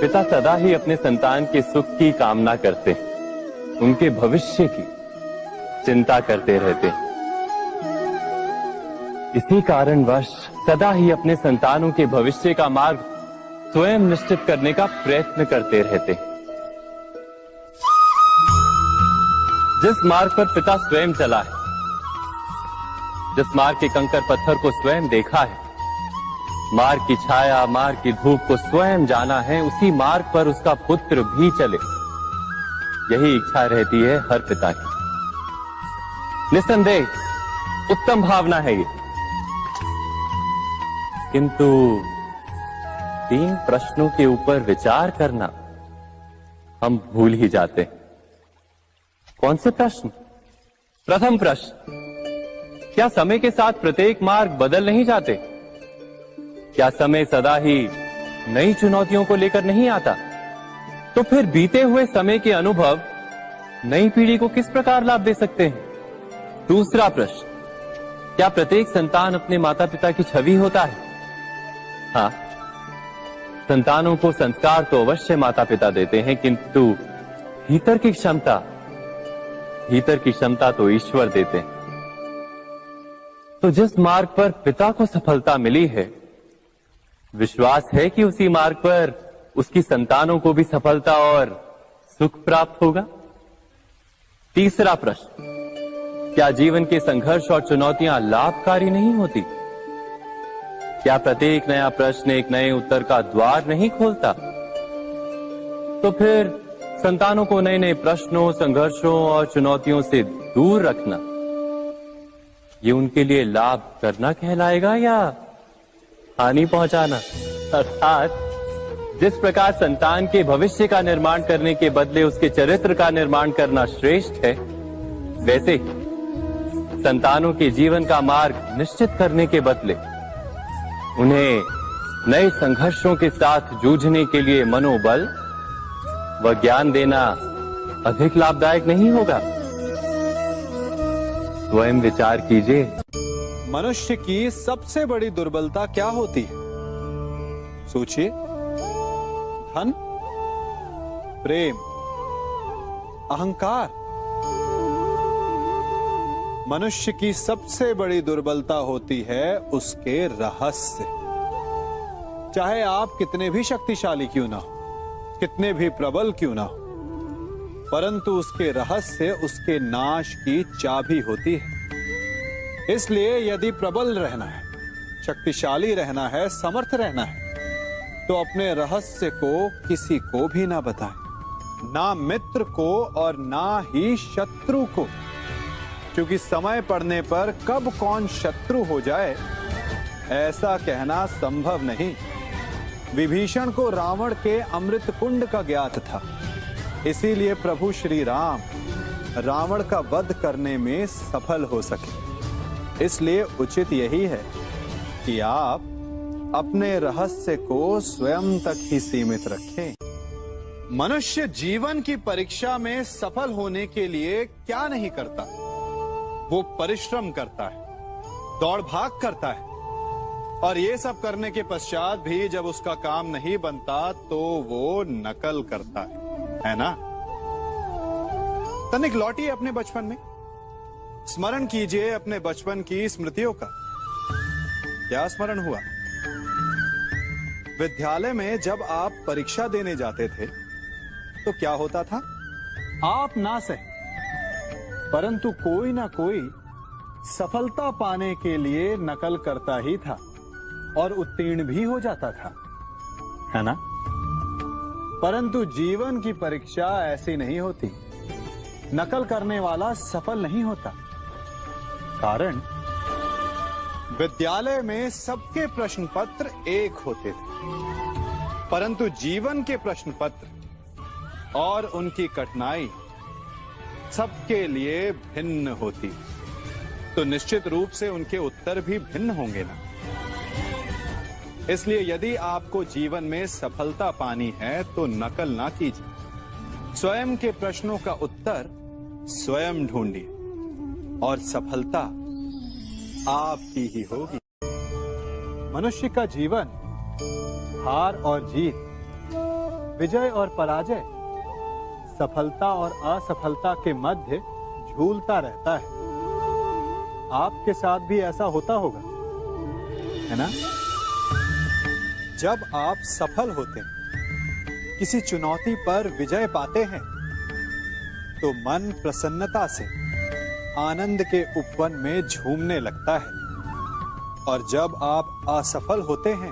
पिता सदा ही अपने संतान के सुख की कामना करते, उनके भविष्य की चिंता करते रहते। इसी कारणवश सदा ही अपने संतानों के भविष्य का मार्ग स्वयं निश्चित करने का प्रयत्न करते रहते। जिस मार्ग पर पिता स्वयं चला है, जिस मार्ग के कंकर पत्थर को स्वयं देखा है, मार्ग की छाया, मार्ग की धूप को स्वयं जाना है, उसी मार्ग पर उसका पुत्र भी चले, यही इच्छा रहती है हर पिता की। निस्संदेह उत्तम भावना है ये, किंतु 3 प्रश्नों के ऊपर विचार करना हम भूल ही जाते हैं। कौन से प्रश्न? प्रथम प्रश्न, क्या समय के साथ प्रत्येक मार्ग बदल नहीं जाते? क्या समय सदा ही नई चुनौतियों को लेकर नहीं आता? तो फिर बीते हुए समय के अनुभव नई पीढ़ी को किस प्रकार लाभ दे सकते हैं? दूसरा प्रश्न, क्या प्रत्येक संतान अपने माता पिता की छवि होता है? हाँ, संतानों को संस्कार तो अवश्य माता पिता देते हैं, किंतु भीतर की क्षमता तो ईश्वर देते हैं। तो जिस मार्ग पर पिता को सफलता मिली है, विश्वास है कि उसी मार्ग पर उसकी संतानों को भी सफलता और सुख प्राप्त होगा। तीसरा प्रश्न, क्या जीवन के संघर्ष और चुनौतियां लाभकारी नहीं होती? क्या प्रत्येक नया प्रश्न एक नए उत्तर का द्वार नहीं खोलता? तो फिर संतानों को नए नए प्रश्नों, संघर्षों और चुनौतियों से दूर रखना, ये उनके लिए लाभ करना कहलाएगा या हानि पहुंचाना? अर्थात जिस प्रकार संतान के भविष्य का निर्माण करने के बदले उसके चरित्र का निर्माण करना श्रेष्ठ है, वैसे ही संतानों के जीवन का मार्ग निश्चित करने के बदले उन्हें नए संघर्षों के साथ जूझने के लिए मनोबल व ज्ञान देना अधिक लाभदायक नहीं होगा? स्वयं विचार कीजिए। मनुष्य की सबसे बड़ी दुर्बलता क्या होती है? सोचिए। धन, प्रेम, अहंकार। मनुष्य की सबसे बड़ी दुर्बलता होती है उसके रहस्य। चाहे आप कितने भी शक्तिशाली क्यों ना हो, कितने भी प्रबल क्यों ना हो, परंतु उसके रहस्य उसके नाश की चाबी होती है। इसलिए यदि प्रबल रहना है, शक्तिशाली रहना है, समर्थ रहना है, तो अपने रहस्य को किसी को भी ना बताएं, ना मित्र को और ना ही शत्रु को, क्योंकि समय पड़ने पर कब कौन शत्रु हो जाए ऐसा कहना संभव नहीं। विभीषण को रावण के अमृत कुंड का ज्ञात था, इसीलिए प्रभु श्री राम रावण का वध करने में सफल हो सके। इसलिए उचित यही है कि आप अपने रहस्य को स्वयं तक ही सीमित रखें। मनुष्य जीवन की परीक्षा में सफल होने के लिए क्या नहीं करता? वो परिश्रम करता है, दौड़ भाग करता है, और ये सब करने के पश्चात भी जब उसका काम नहीं बनता तो वो नकल करता है ना? तनिक लौटिए अपने बचपन में, स्मरण कीजिए अपने बचपन की स्मृतियों का। क्या स्मरण हुआ? विद्यालय में जब आप परीक्षा देने जाते थे तो क्या होता था? आप ना सही, परंतु कोई ना कोई सफलता पाने के लिए नकल करता ही था और उत्तीर्ण भी हो जाता था, है ना? परंतु जीवन की परीक्षा ऐसी नहीं होती। नकल करने वाला सफल नहीं होता। कारण विद्यालय में सबके प्रश्न पत्र एक होते थे, परंतु जीवन के प्रश्न पत्र और उनकी कठिनाई सबके लिए भिन्न होती, तो निश्चित रूप से उनके उत्तर भी भिन्न होंगे ना। इसलिए यदि आपको जीवन में सफलता पानी है तो नकल ना कीजिए, स्वयं के प्रश्नों का उत्तर स्वयं ढूंढिए और सफलता आपकी ही होगी। मनुष्य का जीवन हार और जीत, विजय और पराजय, सफलता और असफलता के मध्य झूलता रहता है। आपके साथ भी ऐसा होता होगा, है ना? जब आप सफल होते हैं, किसी चुनौती पर विजय पाते हैं, तो मन प्रसन्नता से आनंद के उपवन में झूमने लगता है। और जब आप असफल होते हैं,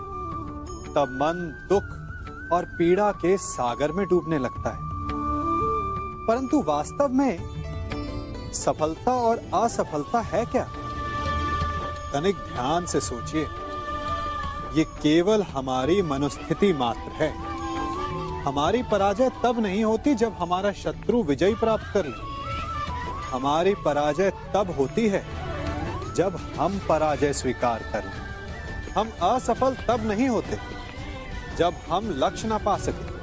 तब मन दुख और पीड़ा के सागर में डूबने लगता है। परंतु वास्तव में सफलता और असफलता है क्या? तनिक ध्यान से सोचिए। ये केवल हमारी मनोस्थिति मात्र है। हमारी पराजय तब नहीं होती जब हमारा शत्रु विजय प्राप्त कर ले। हमारी पराजय तब होती है जब हम पराजय स्वीकार कर लें। हम असफल तब नहीं होते जब हम लक्ष्य ना पा सके।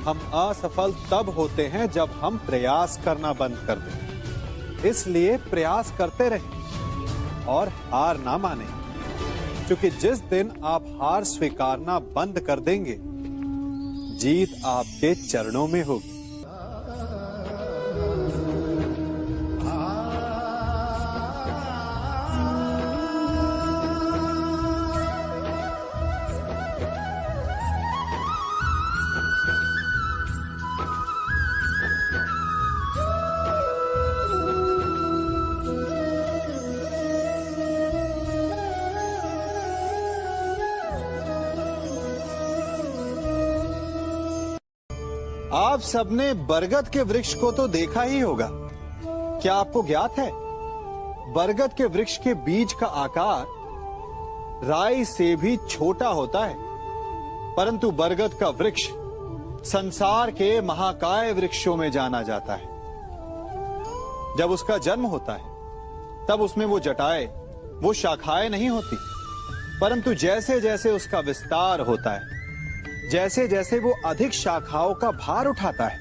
हम असफल तब होते हैं जब हम प्रयास करना बंद कर दें। इसलिए प्रयास करते रहें और हार ना माने, क्योंकि जिस दिन आप हार स्वीकारना बंद कर देंगे, जीत आपके चरणों में होगी। आप सबने बरगद के वृक्ष को तो देखा ही होगा। क्या आपको ज्ञात है, बरगद के वृक्ष के बीज का आकार राई से भी छोटा होता है, परंतु बरगद का वृक्ष संसार के महाकाय वृक्षों में जाना जाता है। जब उसका जन्म होता है, तब उसमें वो जटाएं, वो शाखाएं नहीं होती, परंतु जैसे जैसे उसका विस्तार होता है, जैसे जैसे वो अधिक शाखाओं का भार उठाता है,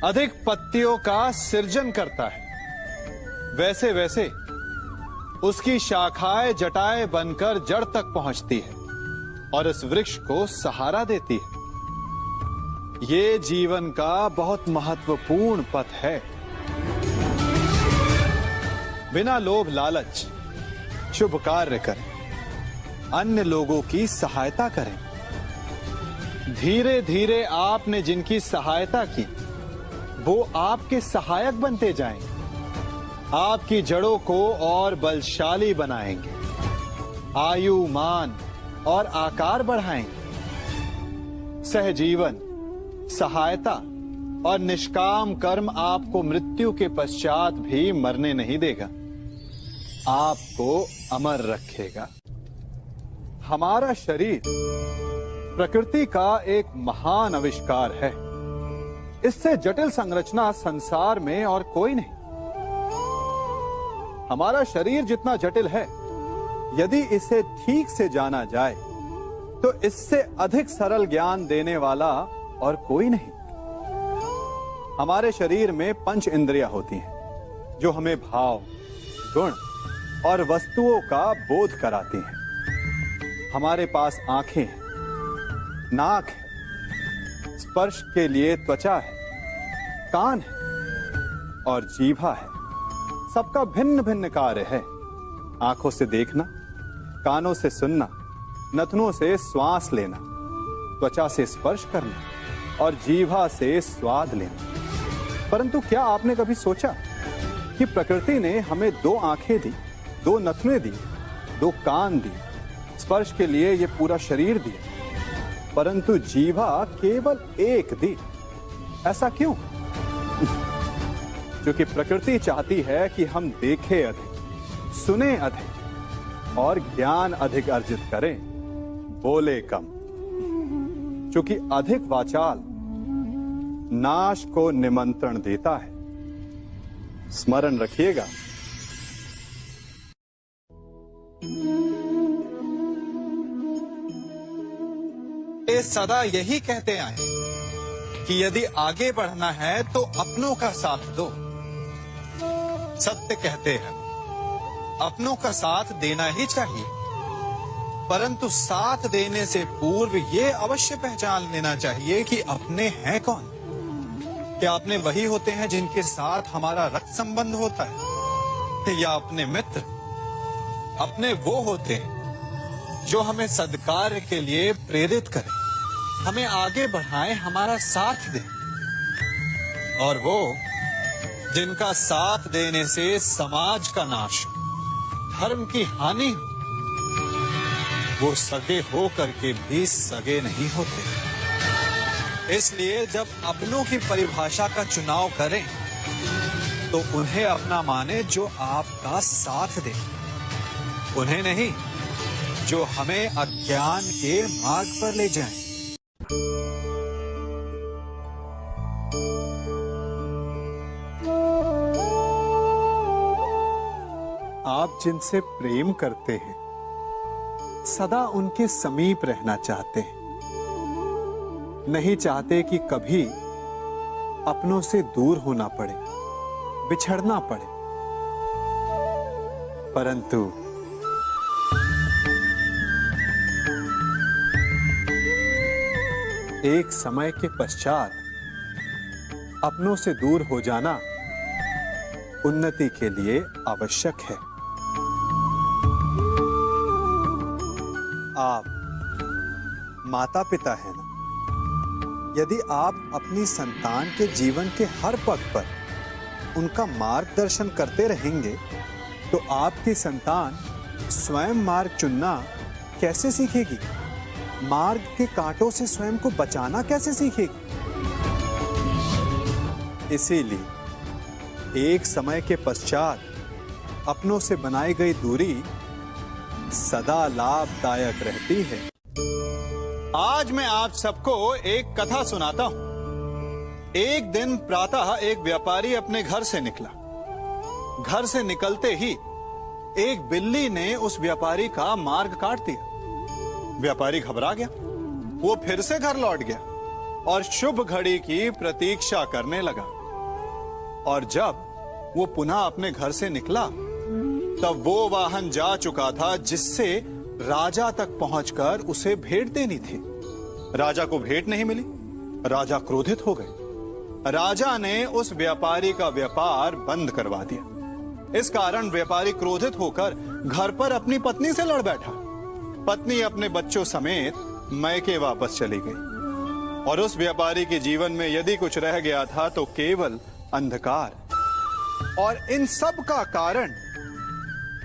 अधिक पत्तियों का सृजन करता है, वैसे वैसे उसकी शाखाएं जटाएं बनकर जड़ तक पहुंचती है और इस वृक्ष को सहारा देती है। ये जीवन का बहुत महत्वपूर्ण पथ है। बिना लोभ लालच शुभ कार्य करें, अन्य लोगों की सहायता करें। धीरे धीरे आपने जिनकी सहायता की, वो आपके सहायक बनते जाएंगे, आपकी जड़ों को और बलशाली बनाएंगे, आयु, मान और आकार बढ़ाएंगे। सहजीवन, सहायता और निष्काम कर्म आपको मृत्यु के पश्चात भी मरने नहीं देगा, आपको अमर रखेगा। हमारा शरीर प्रकृति का एक महान आविष्कार है। इससे जटिल संरचना संसार में और कोई नहीं। हमारा शरीर जितना जटिल है, यदि इसे ठीक से जाना जाए, तो इससे अधिक सरल ज्ञान देने वाला और कोई नहीं। हमारे शरीर में 5 इंद्रियां होती हैं, जो हमें भाव, गुण और वस्तुओं का बोध कराती हैं। हमारे पास आंखें हैं, नाक है, स्पर्श के लिए त्वचा है, कान है और जीभा है। सबका भिन्न भिन्न कार्य है। आंखों से देखना, कानों से सुनना, नथनों से श्वास लेना, त्वचा से स्पर्श करना और जीभा से स्वाद लेना। परंतु क्या आपने कभी सोचा कि प्रकृति ने हमें 2 आंखें दी, 2 नथने दी, 2 कान दी, स्पर्श के लिए ये पूरा शरीर दिया, परंतु जीभा केवल 1 दी? ऐसा क्यों? क्योंकि प्रकृति चाहती है कि हम देखें अधिक, सुने अधिक और ज्ञान अधिक अर्जित करें, बोले कम। क्योंकि अधिक वाचाल नाश को निमंत्रण देता है। स्मरण रखिएगा। ये सदा यही कहते आए कि यदि आगे बढ़ना है तो अपनों का साथ दो। सत्य कहते हैं, अपनों का साथ देना ही चाहिए, परंतु साथ देने से पूर्व ये अवश्य पहचान लेना चाहिए कि अपने हैं कौन। क्या अपने वही होते हैं जिनके साथ हमारा रक्त संबंध होता है, या अपने मित्र? अपने वो होते हैं जो हमें सद्कार्य के लिए प्रेरित करें, हमें आगे बढ़ाएं, हमारा साथ दें। और वो जिनका साथ देने से समाज का नाश, धर्म की हानि हो, वो सगे हो करके भी सगे नहीं होते। इसलिए जब अपनों की परिभाषा का चुनाव करें तो उन्हें अपना माने जो आपका साथ दे, उन्हें नहीं जो हमें अज्ञान के मार्ग पर ले जाएं। आप जिनसे प्रेम करते हैं सदा उनके समीप रहना चाहते हैं, नहीं चाहते कि कभी अपनों से दूर होना पड़े, बिछड़ना पड़े। परंतु एक समय के पश्चात अपनों से दूर हो जाना उन्नति के लिए आवश्यक है। आप माता पिता हैं ना? यदि आप अपनी संतान के जीवन के हर पग पर उनका मार्गदर्शन करते रहेंगे तो आपकी संतान स्वयं मार्ग चुनना कैसे सीखेगी? मार्ग के कांटों से स्वयं को बचाना कैसे सीखेगी? इसीलिए एक समय के पश्चात अपनों से बनाई गई दूरी सदा लाभदायक रहती है। आज मैं आप सबको एक कथा सुनाता हूं। एक दिन प्रातः एक व्यापारी अपने घर से निकला। घर से निकलते ही एक बिल्ली ने उस व्यापारी का मार्ग काट दिया। व्यापारी घबरा गया, वो फिर से घर लौट गया और शुभ घड़ी की प्रतीक्षा करने लगा। और जब वो पुनः अपने घर से निकला तब वो वाहन जा चुका था जिससे राजा तक पहुंचकर उसे भेंट देनी थी। राजा को भेंट नहीं मिली। राजा क्रोधित हो गए। राजा ने उस व्यापारी का व्यापार बंद करवा दिया। इस कारण व्यापारी क्रोधित होकर घर पर अपनी पत्नी से लड़ बैठा। पत्नी अपने बच्चों समेत मैके वापस चली गई और उस व्यापारी के जीवन में यदि कुछ रह गया था तो केवल अंधकार। और इन सब का कारण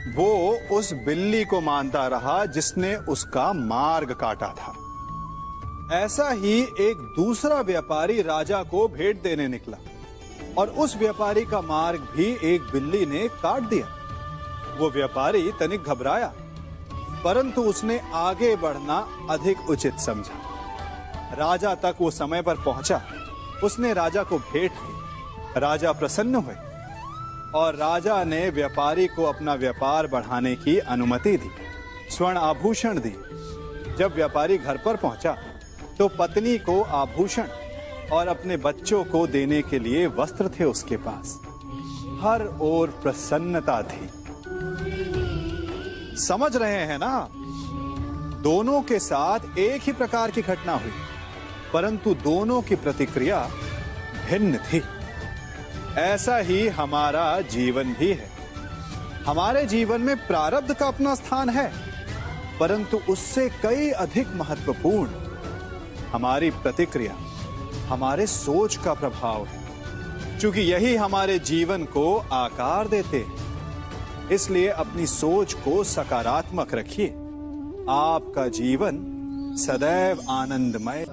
वो उस बिल्ली को मानता रहा जिसने उसका मार्ग काटा था। ऐसा ही एक दूसरा व्यापारी राजा को भेंट देने निकला और उस व्यापारी का मार्ग भी एक बिल्ली ने काट दिया। वो व्यापारी तनिक घबराया, परंतु उसने आगे बढ़ना अधिक उचित समझा। राजा तक वो समय पर पहुंचा। उसने राजा को भेंट दी। राजा प्रसन्न हुए और राजा ने व्यापारी को अपना व्यापार बढ़ाने की अनुमति दी, स्वर्ण आभूषण दी। जब व्यापारी घर पर पहुंचा तो पत्नी को आभूषण और अपने बच्चों को देने के लिए वस्त्र थे उसके पास। हर ओर प्रसन्नता थी। समझ रहे हैं ना? दोनों के साथ एक ही प्रकार की घटना हुई, परंतु दोनों की प्रतिक्रिया भिन्न थी। ऐसा ही हमारा जीवन भी है। हमारे जीवन में प्रारब्ध का अपना स्थान है, परंतु उससे कई अधिक महत्वपूर्ण हमारी प्रतिक्रिया, हमारे सोच का प्रभाव है, क्योंकि यही हमारे जीवन को आकार देते हैं। इसलिए अपनी सोच को सकारात्मक रखिए। आपका जीवन सदैव आनंदमय